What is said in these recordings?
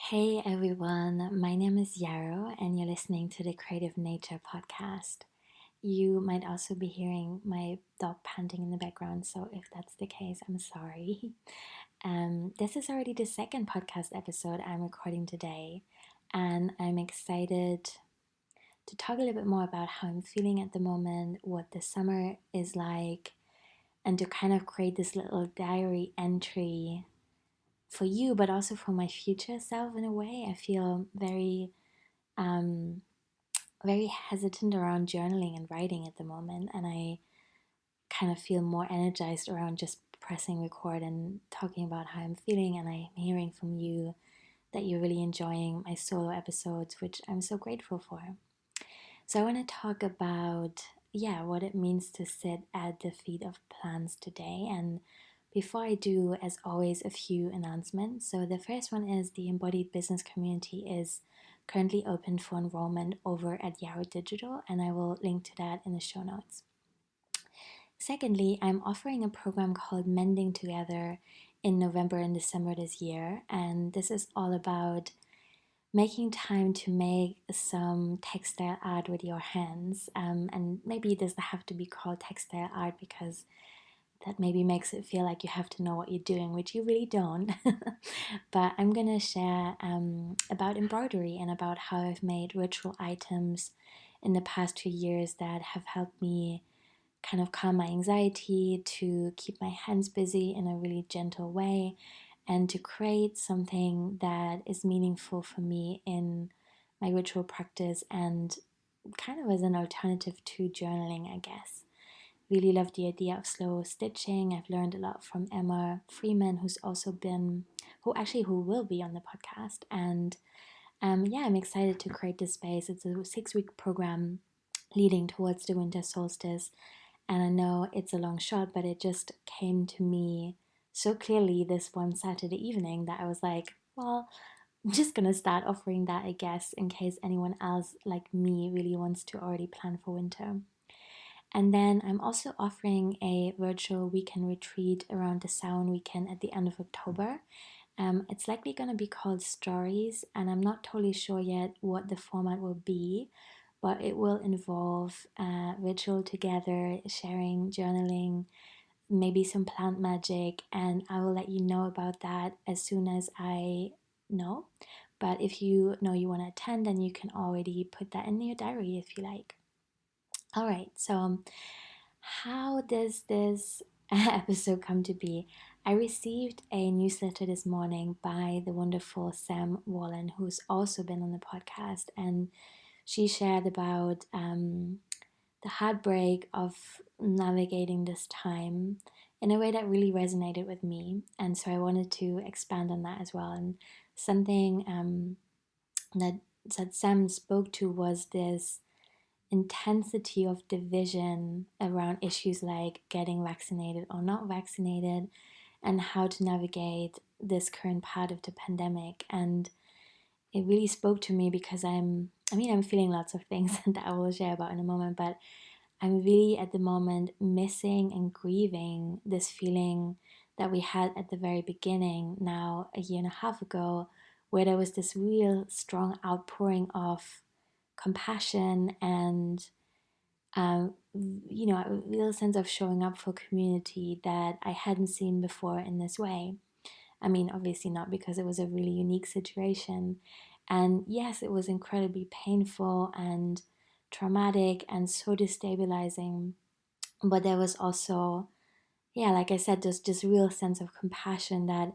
Hey everyone, my name is Yarrow, and you're listening to the Creative Nature podcast. You might also be hearing my dog panting in the background, so if that's the case, I'm sorry. This is already the second podcast episode I'm recording today, and I'm excited to talk a little bit more about how I'm feeling at the moment, what the summer is like, and to kind of create this little diary entry for you, but also for my future self in a way. I feel um, very hesitant around journaling and writing at the moment, and I kind of feel more energized around just pressing record and talking about how I'm feeling. And I'm hearing from you that you're really enjoying my solo episodes, which I'm so grateful for. So I want to talk about what it means to sit at the feet of plants today. And before I do, as always, a few announcements. So the first one is the Embodied Business Community is currently open for enrollment over at Yarrow Digital, and I will link to that in the show notes. Secondly, I'm offering a program called Mending Together in November and December this year, and this is all about making time to make some textile art with your hands. And maybe it doesn't have to be called textile art because that maybe makes it feel like you have to know what you're doing, which you really don't. But I'm going to share about embroidery and about how I've made ritual items in the past 2 years that have helped me kind of calm my anxiety, to keep my hands busy in a really gentle way, and to create something that is meaningful for me in my ritual practice and kind of as an alternative to journaling, I guess. Really love the idea of slow stitching. I've learned a lot from Emma Freeman, who will be on the podcast. And I'm excited to create this space. It's a 6-week program leading towards the winter solstice. And I know it's a long shot, but it just came to me so clearly this one Saturday evening that I was like, well, I'm just gonna start offering that, I guess, in case anyone else like me really wants to already plan for winter. And then I'm also offering a virtual weekend retreat around the Samhain weekend at the end of October. It's likely going to be called Stories, and I'm not totally sure yet what the format will be, but it will involve ritual together, sharing, journaling, maybe some plant magic, and I will let you know about that as soon as I know. But if you know you want to attend, then you can already put that in your diary if you like. All right, so how does this episode come to be? I received a newsletter this morning by the wonderful Sam Wallen, who's also been on the podcast, and she shared about the heartbreak of navigating this time in a way that really resonated with me. And so I wanted to expand on that as well. And something that Sam spoke to was this intensity of division around issues like getting vaccinated or not vaccinated and how to navigate this current part of the pandemic. And it really spoke to me because I'm feeling lots of things that I will share about in a moment, but I'm really at the moment missing and grieving this feeling that we had at the very beginning, now a year and a half ago, where there was this real strong outpouring of compassion and a real sense of showing up for community that I hadn't seen before in this way. I mean, obviously not because it was a really unique situation. And yes, it was incredibly painful and traumatic and so destabilizing. But there was also, like I said, just this real sense of compassion that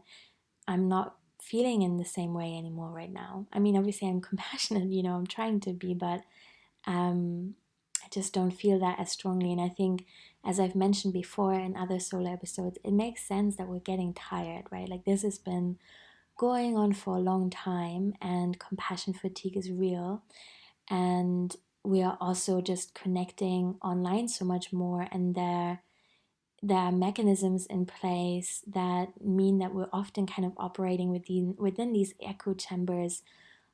I'm not feeling in the same way anymore right now. I mean, obviously I'm compassionate, I'm trying to be, but I just don't feel that as strongly. And I think, as I've mentioned before in other solo episodes, it makes sense that we're getting tired, right? Like this has been going on for a long time, and compassion fatigue is real. And we are also just connecting online so much more, and there are mechanisms in place that mean that we're often kind of operating within these echo chambers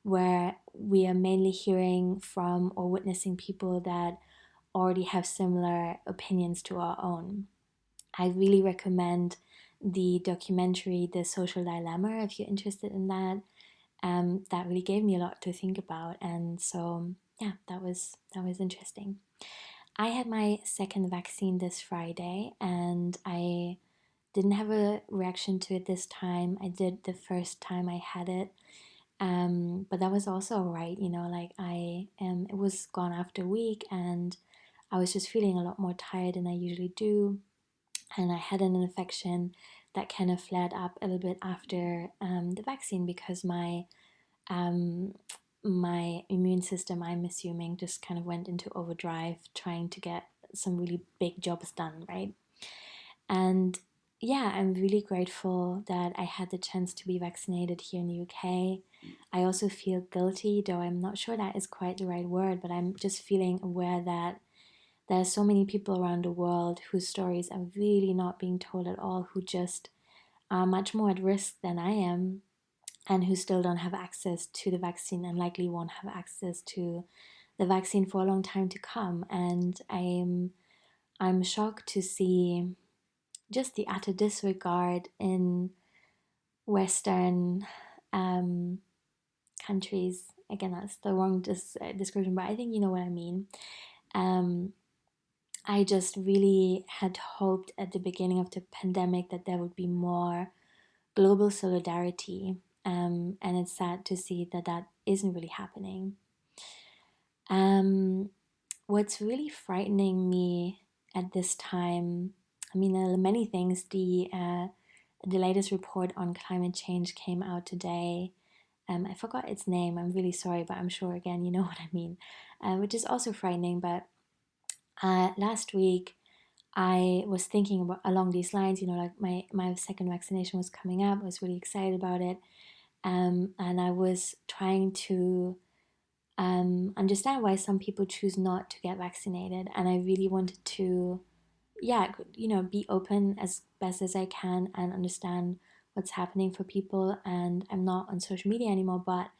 where we are mainly hearing from or witnessing people that already have similar opinions to our own. I really recommend the documentary The Social Dilemma if you're interested in that. that really gave me a lot to think about. And so, yeah, that was interesting. I had my second vaccine this Friday, and I didn't have a reaction to it this time. I did the first time I had it, but that was also alright. Like it was gone after a week, and I was just feeling a lot more tired than I usually do, and I had an infection that kind of flared up a little bit after the vaccine because um, my immune system, I'm assuming, just kind of went into overdrive trying to get some really big jobs done, right? And yeah, I'm really grateful that I had the chance to be vaccinated here in the UK. I also feel guilty, though I'm not sure that is quite the right word, but I'm just feeling aware that there are so many people around the world whose stories are really not being told at all, who just are much more at risk than I am, and who still don't have access to the vaccine and likely won't have access to the vaccine for a long time to come. And I'm shocked to see just the utter disregard in Western um, countries. Again, that's the wrong description, but I think you know what I mean. Um, I just really had hoped at the beginning of the pandemic that there would be more global solidarity, and it's sad to see that that isn't really happening. Um, what's really frightening me at this time, I mean, there are many things. The latest report on climate change came out today. I forgot its name. I'm really sorry, but I'm sure again you know what I mean. Which is also frightening. But last week I was thinking about along these lines. Like my second vaccination was coming up. I was really excited about it, and I was trying to understand why some people choose not to get vaccinated. And I really wanted to, yeah, be open as best as I can and understand what's happening for people. And I'm not on social media anymore, but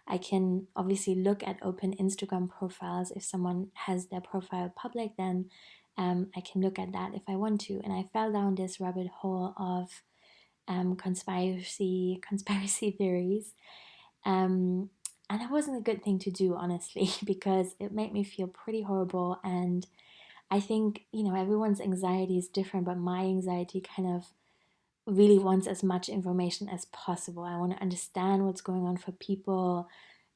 I can obviously look at open Instagram profiles. If someone has their profile public, then I can look at that if I want to. And I fell down this rabbit hole of conspiracy theories, and it wasn't a good thing to do, honestly, because it made me feel pretty horrible. And I think, everyone's anxiety is different, but my anxiety kind of really wants as much information as possible. I want to understand what's going on for people.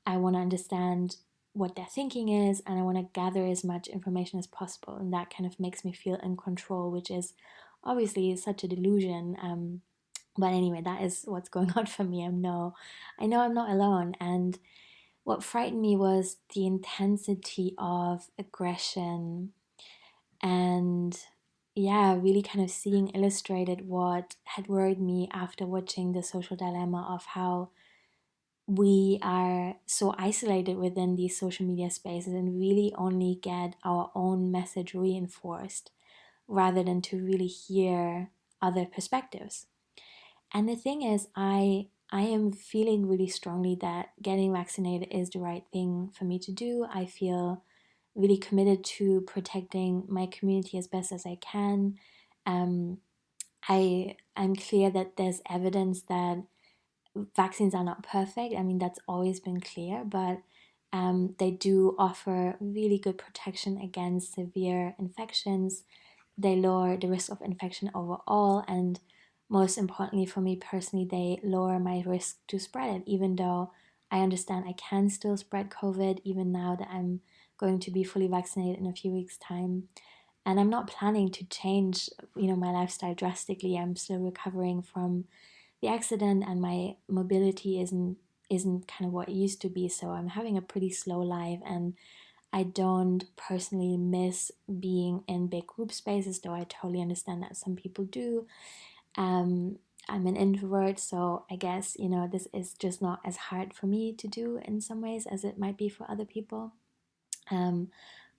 I want to understand what their thinking is, and I want to gather as much information as possible. And that kind of makes me feel in control, which is obviously such a delusion. But anyway, that is what's going on for me. I know I'm not alone. And what frightened me was the intensity of aggression, and yeah, really kind of seeing illustrated what had worried me after watching The Social Dilemma, of how we are so isolated within these social media spaces and really only get our own message reinforced rather than to really hear other perspectives. And the thing is, I am feeling really strongly that getting vaccinated is the right thing for me to do. I feel really committed to protecting my community as best as I can. Um, I'm clear that there's evidence that vaccines are not perfect. I mean, that's always been clear, but they do offer really good protection against severe infections. They lower the risk of infection overall, and most importantly for me personally, they lower my risk to spread it, even though I understand I can still spread COVID even now that I'm going to be fully vaccinated in a few weeks' time. And I'm not planning to change, my lifestyle drastically. I'm still recovering from the accident, and my mobility isn't kind of what it used to be. So I'm having a pretty slow life, and I don't personally miss being in big group spaces, though I totally understand that some people do. Um, I'm an introvert, so I guess, this is just not as hard for me to do in some ways as it might be for other people. Um,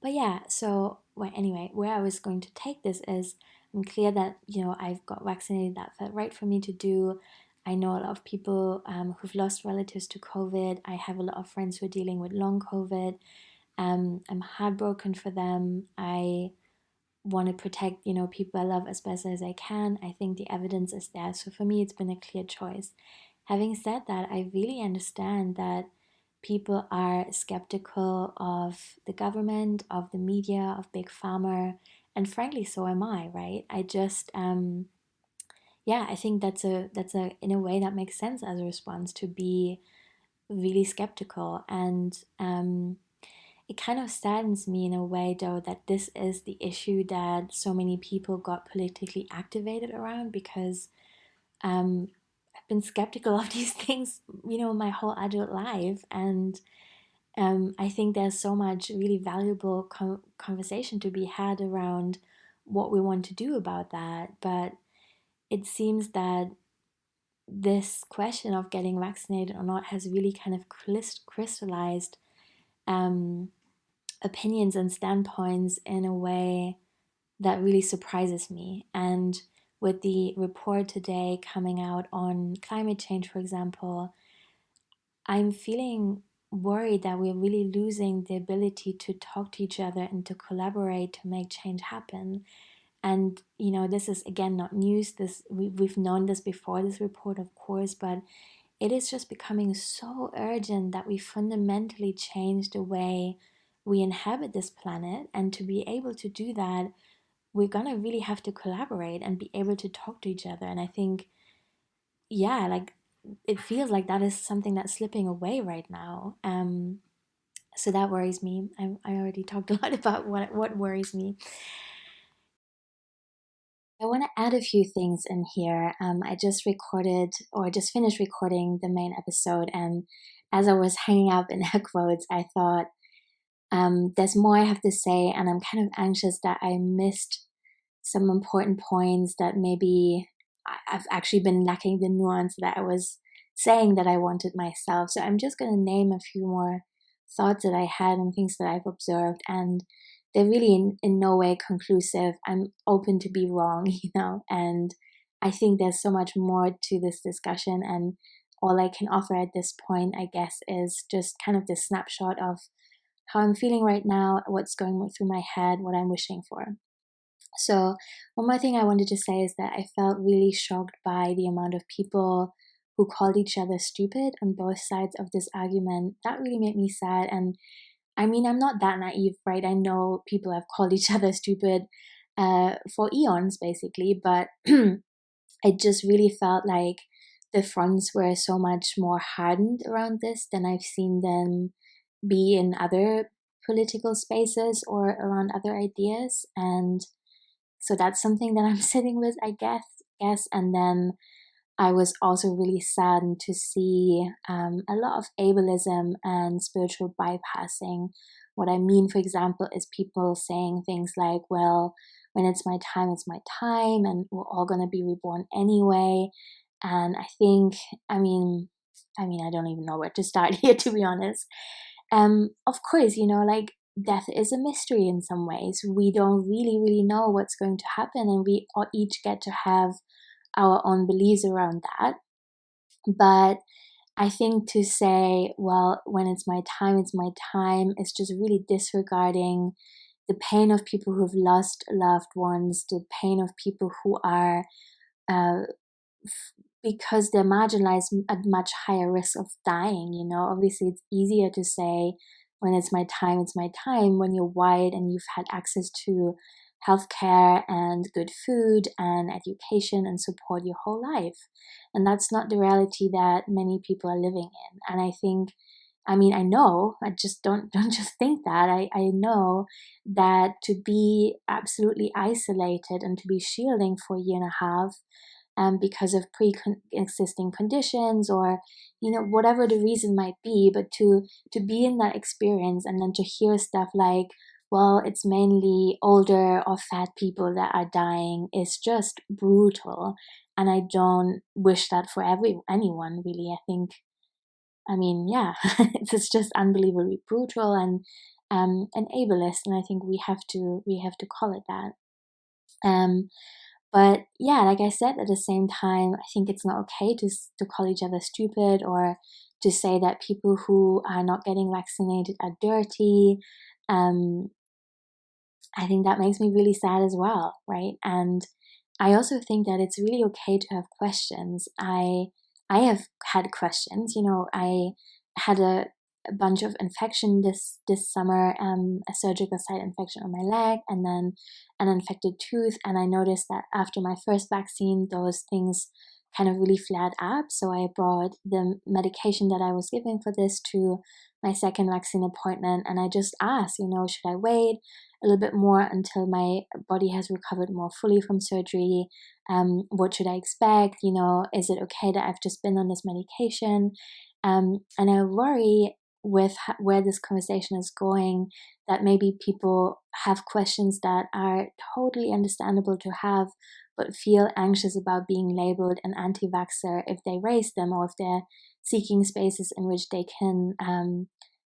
but yeah, so well, anyway, where I was going to take this is, I'm clear that, I've got vaccinated, that felt right for me to do. I know a lot of people who've lost relatives to COVID. I have a lot of friends who are dealing with long COVID. I'm heartbroken for them. I want to protect, people I love as best as I can. I think the evidence is there. So for me, it's been a clear choice. having said that, I really understand that people are skeptical of the government, of the media, of Big Pharma, and frankly, so am I, right? I just, yeah, I think that's a in a way that makes sense as a response to be really skeptical. And it kind of saddens me in a way, though, that this is the issue that so many people got politically activated around, because I've been skeptical of these things, my whole adult life. And I think there's so much really valuable conversation to be had around what we want to do about that. But it seems that this question of getting vaccinated or not has really kind of crystallized um, opinions and standpoints in a way that really surprises me. And with the report today coming out on climate change, for example, I'm feeling worried that we're really losing the ability to talk to each other and to collaborate to make change happen. And this is again not news. We've known this before this report, of course, but it is just becoming so urgent that we fundamentally change the way we inhabit this planet. And to be able to do that, we're gonna really have to collaborate and be able to talk to each other. And I think, yeah, like it feels like that is something that's slipping away right now. So that worries me. I already talked a lot about what worries me. I want to add a few things in here. I just recorded, or just finished recording, the main episode, and as I was hanging up in air quotes, I thought there's more I have to say, and I'm kind of anxious that I missed some important points that maybe I've actually been lacking the nuance that I was saying that I wanted myself. So I'm just going to name a few more thoughts that I had and things that I've observed, and they're really in no way conclusive. I'm open to be wrong, and I think there's so much more to this discussion, and all I can offer at this point, I guess, is just kind of this snapshot of how I'm feeling right now, what's going through my head, what I'm wishing for. So, one more thing I wanted to say is that I felt really shocked by the amount of people who called each other stupid on both sides of this argument. That really made me sad. And I mean, I'm not that naive, right? I know people have called each other stupid for eons, basically, but I just really felt like the fronts were so much more hardened around this than I've seen them be in other political spaces or around other ideas. And so that's something that I'm sitting with, I guess. And then I was also really saddened to see a lot of ableism and spiritual bypassing. What I mean, for example, is people saying things like, well, when it's my time, and we're all going to be reborn anyway. And I think, I don't even know where to start here, to be honest. Of course, like death is a mystery in some ways. We don't really know what's going to happen, and we all each get to have our own beliefs around that. But I think to say, well, when it's my time, is just really disregarding the pain of people who've lost loved ones, the pain of people who are, because they're marginalized, at much higher risk of dying. Obviously it's easier to say when it's my time, when you're white and you've had access to healthcare and good food and education and support your whole life. And that's not the reality that many people are living in. And I think, I know, I just don't just think that. I know that to be absolutely isolated and to be shielding for a year and a half, because of pre-existing conditions, or whatever the reason might be, but to be in that experience and then to hear stuff like, well, it's mainly older or fat people that are dying, is just brutal. And I don't wish that for anyone, really. I think, yeah, it's just unbelievably brutal and ableist, and I think we have to call it that. But yeah, like I said, at the same time, I think it's not okay to call each other stupid, or to say that people who are not getting vaccinated are dirty. I think that makes me really sad as well, right? And I also think that it's really okay to have questions. I I have had questions. I had a bunch of infection this summer, a surgical site infection on my leg, and then an infected tooth. And I noticed that after my first vaccine, those things kind of really flared up. So I brought the medication that I was given for this to my second vaccine appointment, and I just asked, should I wait a little bit more until my body has recovered more fully from surgery? What should I expect? Is it okay that I've just been on this medication? And I worry with where this conversation is going, that maybe people have questions that are totally understandable to have, but feel anxious about being labeled an anti-vaxxer if they raise them, or if they're seeking spaces in which they can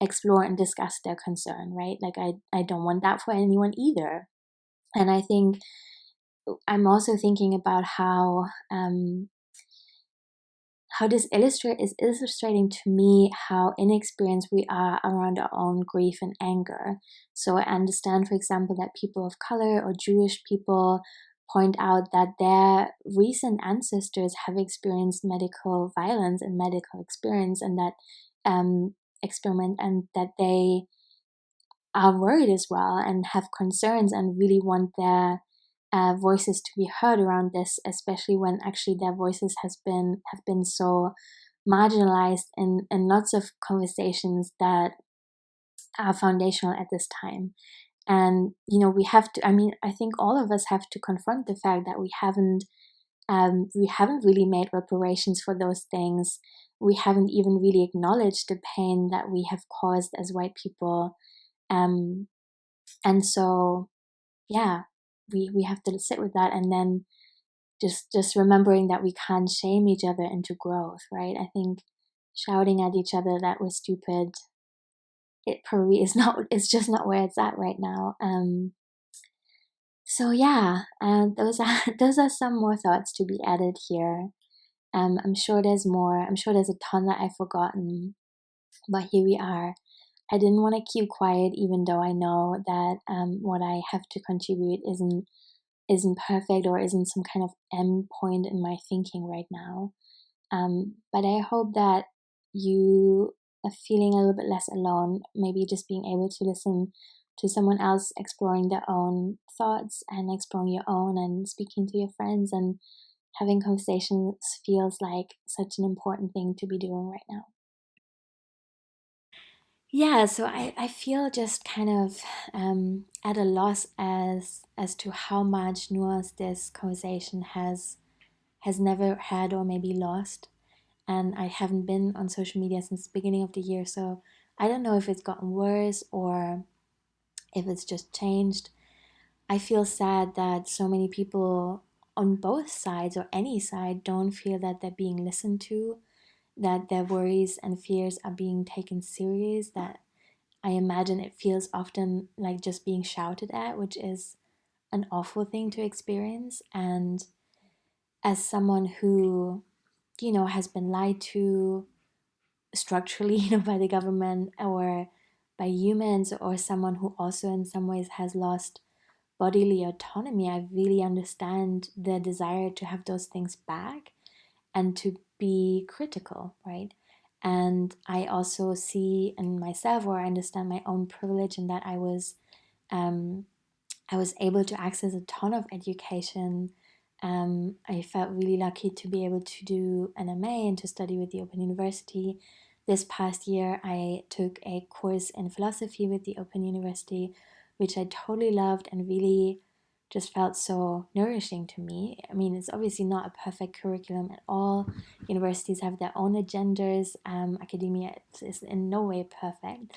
explore and discuss their concern, right? Like I don't want that for anyone either. And I think I'm also thinking about how this is illustrating to me how inexperienced we are around our own grief and anger. So I understand, for example, that people of color or Jewish people point out that their recent ancestors have experienced medical violence and medical experience, and that experiment, and that they are worried as well and have concerns and really want their voices to be heard around this, especially when actually their voices have been so marginalized in lots of conversations that are foundational at this time. And we have to. I think all of us have to confront the fact that we haven't really made reparations for those things. We haven't even really acknowledged the pain that we have caused as white people. And so, yeah, we have to sit with that, and then just remembering that we can't shame each other into growth, right? I think shouting at each other that we're stupid, it probably is not. It's just not where it's at right now. So yeah, those are some more thoughts to be added here. I'm sure there's more. I'm sure there's a ton that I've forgotten, but here we are. I didn't want to keep quiet, even though I know that what I have to contribute isn't perfect, or isn't some kind of end point in my thinking right now. But I hope that you are feeling a little bit less alone, maybe just being able to listen to someone else exploring their own thoughts and exploring your own, and speaking to your friends and having conversations feels like such an important thing to be doing right now. Yeah, so I feel just kind of at a loss as to how much nuance this conversation has never had, or maybe lost. And I haven't been on social media since the beginning of the year, so I don't know if it's gotten worse or if it's just changed. I feel sad that so many people on both sides, or any side, don't feel that they're being listened to, that their worries and fears are being taken serious, that I imagine it feels often like just being shouted at, which is an awful thing to experience. And as someone who, has been lied to structurally, by the government or by humans, or someone who also in some ways has lost bodily autonomy, I really understand the desire to have those things back and to be critical, right? And I also see in myself, or I understand my own privilege in that um, I was able to access a ton of education. I felt really lucky to be able to do an MA and to study with the Open University. This past year, I took a course in philosophy with the Open University, which I totally loved and really just felt so nourishing to me. It's obviously not a perfect curriculum at all. Universities have their own agendas. Academia is in no way perfect.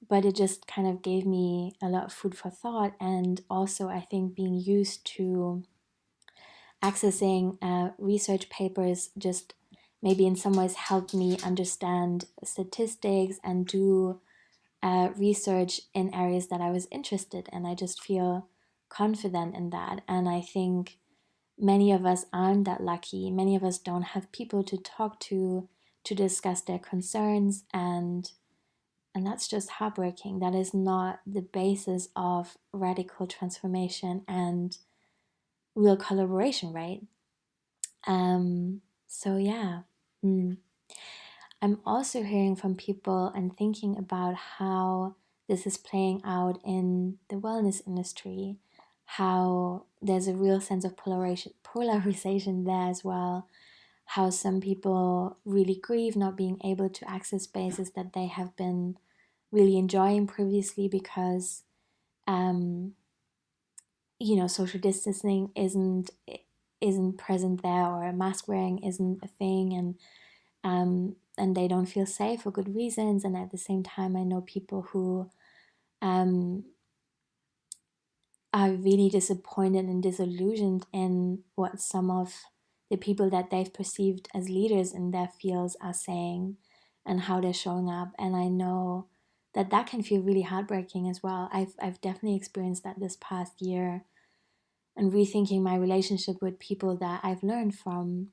But it just kind of gave me a lot of food for thought. And also, I think being used to accessing research papers just maybe in some ways helped me understand statistics and do research in areas that I was interested in. I just feel confident in that. And I think many of us aren't that lucky. Many of us don't have people to talk to discuss their concerns, and that's just heartbreaking. That is not the basis of radical transformation and real collaboration, right? So yeah. Mm. I'm also hearing from people and thinking about how this is playing out in the wellness industry, how there's a real sense of polarization there as well, how some people really grieve not being able to access spaces that they have been really enjoying previously because um, social distancing isn't present there, or mask wearing isn't a thing, and they don't feel safe for good reasons. And at the same time, I know people who um, are really disappointed and disillusioned in what some of the people that they've perceived as leaders in their fields are saying and how they're showing up. And I know that that can feel really heartbreaking as well. I've definitely experienced that this past year, and rethinking my relationship with people that I've learned from.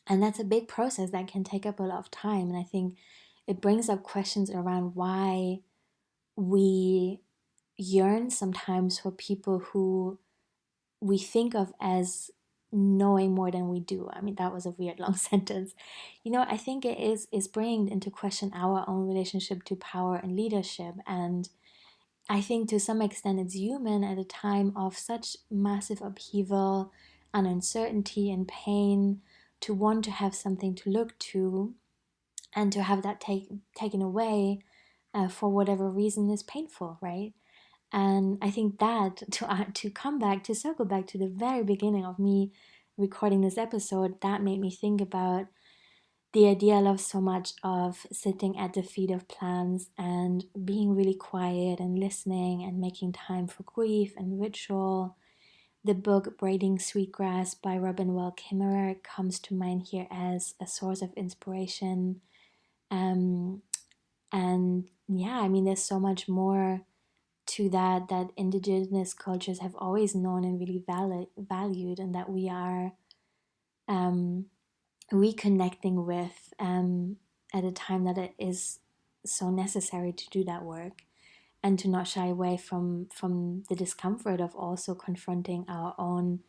And that's a big process that can take up a lot of time. And I think it brings up questions around why we yearn sometimes for people who we think of as knowing more than we do. I mean, that was a weird long sentence. I think it is bringing into question our own relationship to power and leadership. And I think to some extent it's human at a time of such massive upheaval and uncertainty and pain to want to have something to look to, and to have that taken away for whatever reason is painful, right? And I think that to come back to circle back to the very beginning of me recording this episode, that made me think about the idea I love so much of sitting at the feet of plants and being really quiet and listening and making time for grief and ritual. The book Braiding Sweetgrass by Robin Wall Kimmerer comes to mind here as a source of inspiration. Um, and yeah, I mean, there's so much more to that indigenous cultures have always known and really valued, and that we are um, reconnecting with at a time that it is so necessary to do that work, and to not shy away from the discomfort of also confronting our own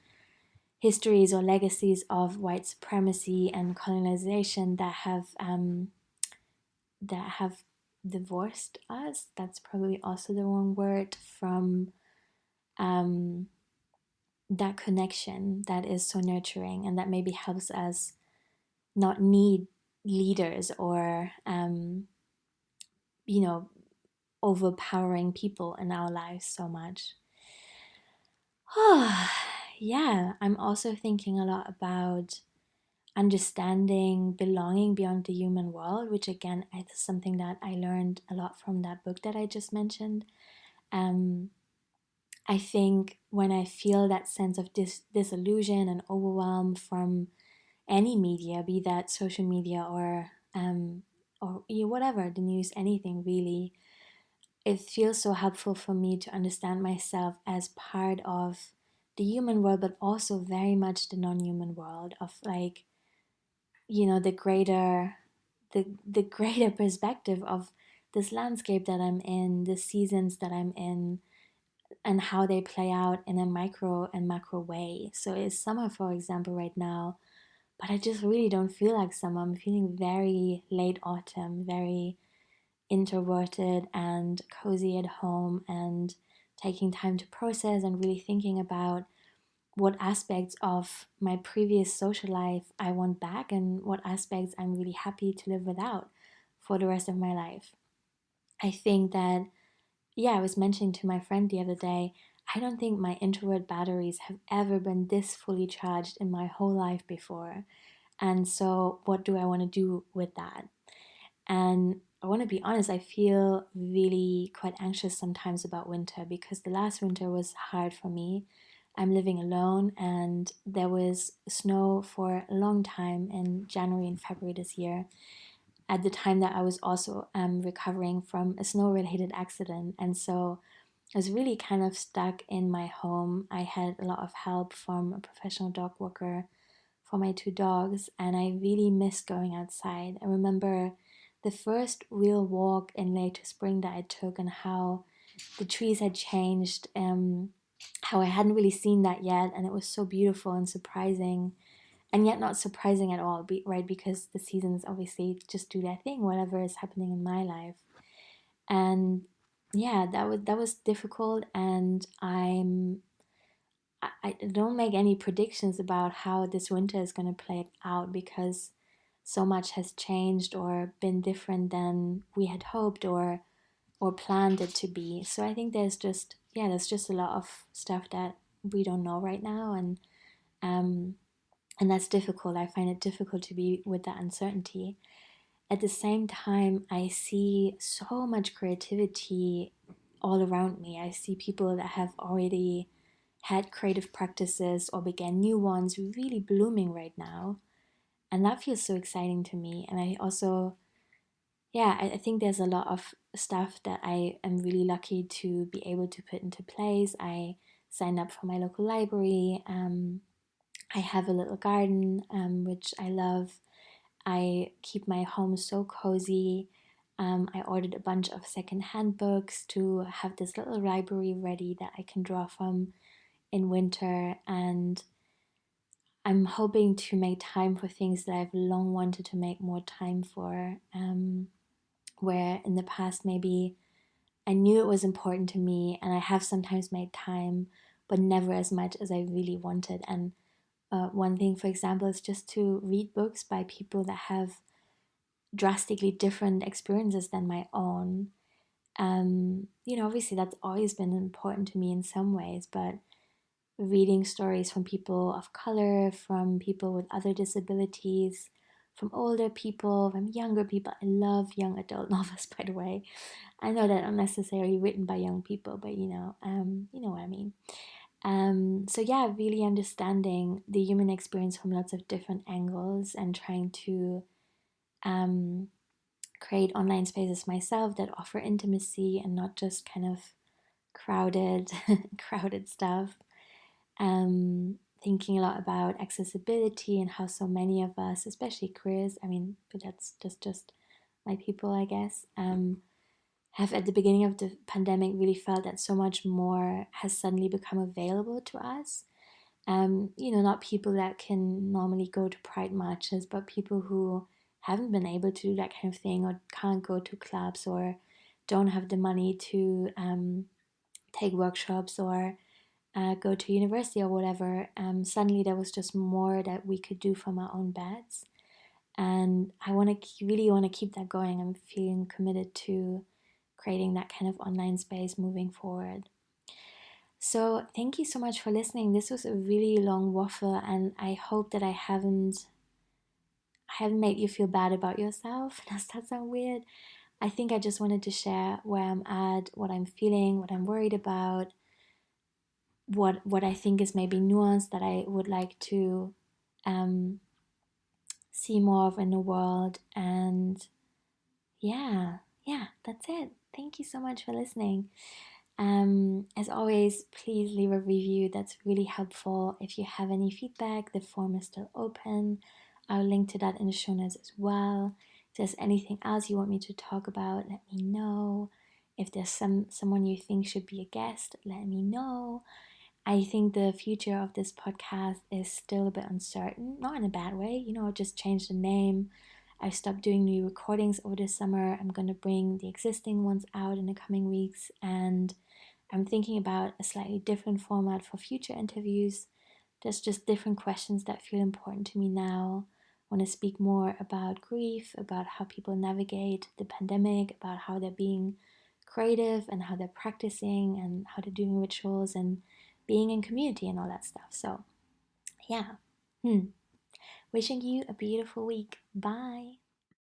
histories or legacies of white supremacy and colonization that have divorced us. That's probably also the wrong word, from um, that connection that is so nurturing and that maybe helps us not need leaders or you know overpowering people in our lives so much. Yeah, I'm also thinking a lot about understanding belonging beyond the human world, which again is something that I learned a lot from that book that I just mentioned. um, I think when I feel that sense of disillusion and overwhelm from any media, be that social media or whatever, the news, anything really, it feels so helpful for me to understand myself as part of the human world, but also very much the non-human world of, like, the greater perspective of this landscape that I'm in, the seasons that I'm in, and how they play out in a micro and macro way. So it's summer, for example, right now, but I just really don't feel like summer. I'm feeling very late autumn, very introverted and cozy at home, and taking time to process and really thinking about what aspects of my previous social life I want back and what aspects I'm really happy to live without for the rest of my life. I think that, yeah, I was mentioning to my friend the other day, I don't think my introvert batteries have ever been this fully charged in my whole life before. And so, what do I want to do with that? And I want to be honest, I feel really quite anxious sometimes about winter, because the last winter was hard for me. I'm living alone, and there was snow for a long time in January and February this year, at the time that I was also recovering from a snow related accident. And so I was really kind of stuck in my home. I had a lot of help from a professional dog walker for my two dogs, and I really miss going outside. I remember the first real walk in later spring that I took, and how the trees had changed, how I hadn't really seen that yet, and it was so beautiful and surprising. and yet not surprising at all, right? Because the seasons obviously just do their thing, whatever is happening in my life. And yeah, that was difficult, and I don't make any predictions about how this winter is going to play out, because so much has changed or been different than we had hoped or planned it to be. So I think there's just a lot of stuff that we don't know right now, um and that's difficult. I find it difficult to be with that uncertainty. At the same time, I see so much creativity all around me. I see people that have already had creative practices or began new ones really blooming right now. And that feels so exciting to me. And I also, yeah, I think there's a lot of stuff that I am really lucky to be able to put into place. I signed up for my local library. I have a little garden, which I love. I keep my home so cozy. I ordered a bunch of secondhand books to have this little library ready that I can draw from in winter. And I'm hoping to make time for things that I've long wanted to make more time for. Where in the past, maybe I knew it was important to me, and I have sometimes made time, but never as much as I really wanted. And one thing, for example, is just to read books by people that have drastically different experiences than my own. Obviously that's always been important to me in some ways, but reading stories from people of color, from people with other disabilities, from older people, from younger people. I love young adult novels, by the way. I know that aren't necessarily written by young people, but you know what I mean. So yeah, really understanding the human experience from lots of different angles and trying to um, create online spaces myself that offer intimacy and not just kind of crowded crowded stuff. Thinking a lot about accessibility and how so many of us, especially queers, I mean, but that's just my people, I guess, have at the beginning of the pandemic really felt that so much more has suddenly become available to us. Not people that can normally go to pride marches, but people who haven't been able to do that kind of thing, or can't go to clubs, or don't have the money to take workshops or go to university or whatever. Suddenly there was just more that we could do from our own beds. And I really want to keep that going. I'm feeling committed to creating that kind of online space moving forward. So thank you so much for listening. This was a really long waffle, and I hope that I haven't made you feel bad about yourself. Does that sound weird? I think I just wanted to share where I'm at, what I'm feeling, what I'm worried about, what I think is maybe nuance that I would like to um, see more of in the world. And yeah, that's it. Thank you so much for listening. As always, please leave a review. That's really helpful. If you have any feedback, the form is still open. I'll link to that in the show notes as well. If there's anything else you want me to talk about, let me know. If there's someone you think should be a guest, let me know. I think the future of this podcast is still a bit uncertain, not in a bad way. I just changed the name. I stopped doing new recordings over the summer. I'm going to bring the existing ones out in the coming weeks, and I'm thinking about a slightly different format for future interviews. There's just different questions that feel important to me now. I want to speak more about grief, about how people navigate the pandemic, about how they're being creative and how they're practicing and how they're doing rituals and being in community and all that stuff. So, yeah. Wishing you a beautiful week. Bye.